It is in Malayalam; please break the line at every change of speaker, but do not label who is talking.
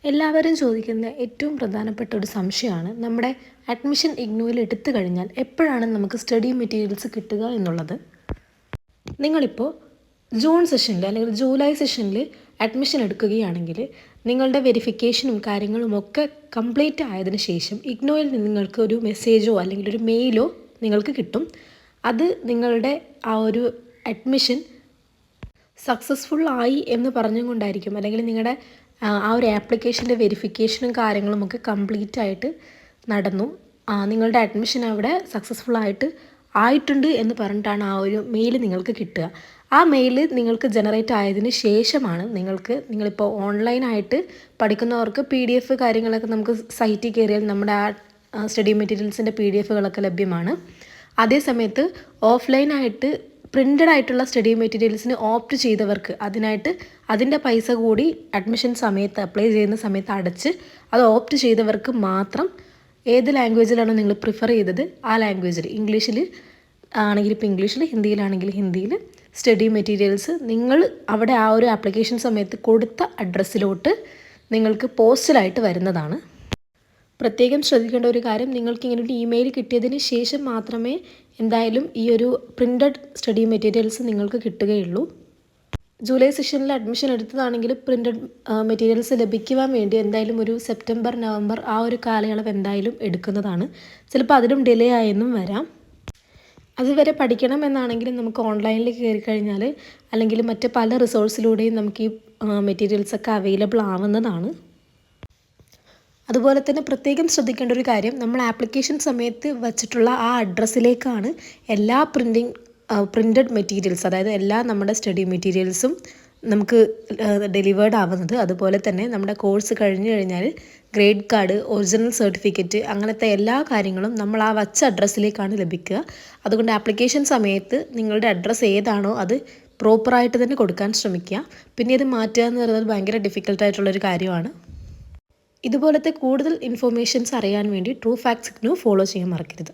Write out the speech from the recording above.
എല്ലാവരും ചോദിക്കുന്ന ഏറ്റവും പ്രധാനപ്പെട്ട ഒരു സംശയമാണ് നമ്മുടെ അഡ്മിഷൻ ഇഗ്നോയിൽ എടുത്തു കഴിഞ്ഞാൽ എപ്പോഴാണ് നമുക്ക് സ്റ്റഡി മെറ്റീരിയൽസ് കിട്ടുക എന്നുള്ളത്. നിങ്ങളിപ്പോൾ ജൂൺ സെഷനിൽ അല്ലെങ്കിൽ ജൂലൈ സെഷനിൽ അഡ്മിഷൻ എടുക്കുകയാണെങ്കിൽ നിങ്ങളുടെ വെരിഫിക്കേഷനും കാര്യങ്ങളും ഒക്കെ കംപ്ലീറ്റ് ആയതിനു ശേഷം ഇഗ്നോയിൽ നിന്ന് നിങ്ങൾക്ക് ഒരു മെസ്സേജോ അല്ലെങ്കിൽ ഒരു മെയിലോ നിങ്ങൾക്ക് കിട്ടും. അത് നിങ്ങളുടെ ആ ഒരു അഡ്മിഷൻ സക്സസ്ഫുൾ ആയി എന്ന് പറഞ്ഞുകൊണ്ടായിരിക്കും, അല്ലെങ്കിൽ നിങ്ങളുടെ ആ ഒരു ആപ്ലിക്കേഷൻ്റെ വെരിഫിക്കേഷനും കാര്യങ്ങളുമൊക്കെ കംപ്ലീറ്റ് ആയിട്ട് നടന്നു, നിങ്ങളുടെ അഡ്മിഷൻ അവിടെ സക്സസ്ഫുൾ ആയിട്ടുണ്ട് എന്ന് പറഞ്ഞിട്ടാണ് ആ ഒരു മെയിൽ നിങ്ങൾക്ക് കിട്ടുക. ആ മെയിൽ നിങ്ങൾക്ക് ജനറേറ്റ് ആയതിന് ശേഷമാണ് നിങ്ങളിപ്പോൾ ഓൺലൈനായിട്ട് പഠിക്കുന്നവർക്ക് PDF കാര്യങ്ങളൊക്കെ നമുക്ക് സൈറ്റിൽ കയറിയാൽ നമ്മുടെ ആ സ്റ്റഡി മെറ്റീരിയൽസിൻ്റെ PDF ലഭ്യമാണ്. അതേ സമയത്ത് ഓഫ്ലൈനായിട്ട് പ്രിൻ്റഡ് ആയിട്ടുള്ള സ്റ്റഡി മെറ്റീരിയൽസിന് ഓപ്റ്റ് ചെയ്തവർക്ക് അതിൻ്റെ പൈസ കൂടി അഡ്മിഷൻ സമയത്ത് അപ്ലൈ ചെയ്യുന്ന സമയത്ത് അടച്ച് അത് ഓപ്റ്റ് ചെയ്തവർക്ക് മാത്രം ഏത് ലാംഗ്വേജിലാണോ നിങ്ങൾ പ്രിഫർ ചെയ്തത് ആ ലാംഗ്വേജിൽ, ഇംഗ്ലീഷിൽ ആണെങ്കിൽ ഇപ്പോൾ ഇംഗ്ലീഷിൽ, ഹിന്ദിയിലാണെങ്കിൽ ഹിന്ദിയിൽ സ്റ്റഡി മെറ്റീരിയൽസ് നിങ്ങൾ അവിടെ ആ ഒരു ആപ്ലിക്കേഷൻ സമയത്ത് കൊടുത്ത അഡ്രസ്സിലോട്ട് നിങ്ങൾക്ക് പോസ്റ്റലായിട്ട് വരുന്നതാണ്. പ്രത്യേകം ശ്രദ്ധിക്കേണ്ട ഒരു കാര്യം, നിങ്ങൾക്ക് ഇങ്ങനെ ഒരു ഇമെയിൽ കിട്ടിയതിന് ശേഷം മാത്രമേ എന്തായാലും ഈ ഒരു പ്രിൻ്റഡ് സ്റ്റഡി മെറ്റീരിയൽസ് നിങ്ങൾക്ക് കിട്ടുകയുള്ളൂ. ജൂലൈ സെഷനിൽ അഡ്മിഷൻ എടുത്തതാണെങ്കിൽ പ്രിൻ്റഡ് മെറ്റീരിയൽസ് ലഭിക്കുവാൻ വേണ്ടി എന്തായാലും ഒരു സെപ്റ്റംബർ നവംബർ ആ ഒരു കാലയളവ് എന്തായാലും എടുക്കുന്നതാണ്. ചിലപ്പോൾ അതിലും ഡിലേ ആയെന്നും വരാം. അതുവരെ പഠിക്കണം എന്നാണെങ്കിലും നമുക്ക് ഓൺലൈനിൽ കയറി കഴിഞ്ഞാൽ അല്ലെങ്കിൽ മറ്റ് പല റിസോഴ്സിലൂടെയും നമുക്ക് ഈ മെറ്റീരിയൽസൊക്കെ അവൈലബിൾ ആവുന്നതാണ്. അതുപോലെ തന്നെ പ്രത്യേകം ശ്രദ്ധിക്കേണ്ട ഒരു കാര്യം, നമ്മൾ ആപ്ലിക്കേഷൻ സമയത്ത് വച്ചിട്ടുള്ള ആ അഡ്രസ്സിലേക്കാണ് എല്ലാ പ്രിൻ്റഡ് മെറ്റീരിയൽസ്, അതായത് എല്ലാ നമ്മുടെ സ്റ്റഡി മെറ്റീരിയൽസും നമുക്ക് ഡെലിവേർഡ് ആവുന്നത്. അതുപോലെ തന്നെ നമ്മുടെ കോഴ്സ് കഴിഞ്ഞു കഴിഞ്ഞാൽ ഗ്രേഡ് കാർഡ്, ഒറിജിനൽ സർട്ടിഫിക്കറ്റ്, അങ്ങനത്തെ എല്ലാ കാര്യങ്ങളും നമ്മൾ ആ വച്ച അഡ്രസ്സിലേക്കാണ് ലഭിക്കുക. അതുകൊണ്ട് ആപ്ലിക്കേഷൻ സമയത്ത് നിങ്ങളുടെ അഡ്രസ്സ് ഏതാണോ അത് പ്രോപ്പറായിട്ട് തന്നെ കൊടുക്കാൻ ശ്രമിക്കുക. പിന്നെ ഇത് മാറ്റുക എന്ന് പറയുന്നത് ഭയങ്കര ഡിഫിക്കൽട്ടായിട്ടുള്ളൊരു കാര്യമാണ്. ഇതുപോലത്തെ കൂടുതൽ ഇൻഫോർമേഷൻസ് അറിയാൻ വേണ്ടി ട്രൂ ഫാക്ട്സ് ഇഗ്നോ ഫോളോ ചെയ്യാൻ മറക്കരുത്.